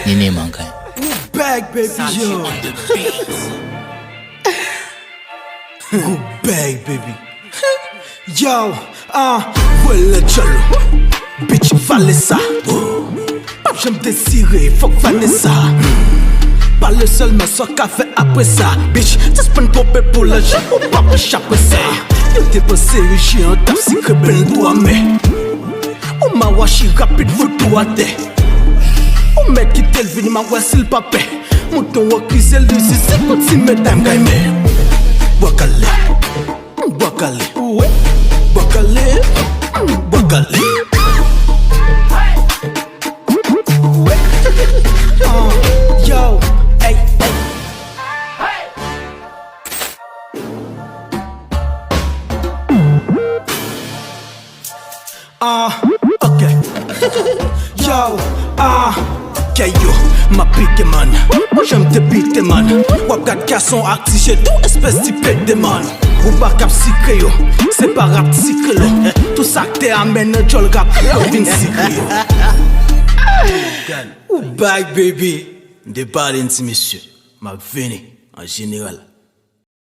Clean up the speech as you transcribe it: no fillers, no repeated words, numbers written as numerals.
Nene manqué. Back baby yo. Go back baby. Yo, voilà cholo. Bitch fallait ça. Pas j'aime désirer, faut que Vanessa. Pas le seul mais ça qu'a fait après ça. Bitch, ça se prend popé pour la jambe ou pas pour échapper ça. Yo t'es passé j'ai un taf si que ben toi mais. On m'a washi rapide faut toi t'es. On met KITEL vini ma voici le papé. Mouton wa crisel de c'est petit mesdames gaime. Bwa-Kale, Bwa-Kale, ouais. Bwa-Kale, Bwa-Kale. Yo, hey, hey. Ok. Yo, Kayo, ma pique man. Moi j'aime te pique man. Wap gat garçon arti, j'ai tout espèce de pète de man. Ou pas cap secret yo, c'est pas rap secret là. Tout ça que t'es amène jol rap, vin secret yo. Ou back baby. Débat monsieur, m'a venu en général.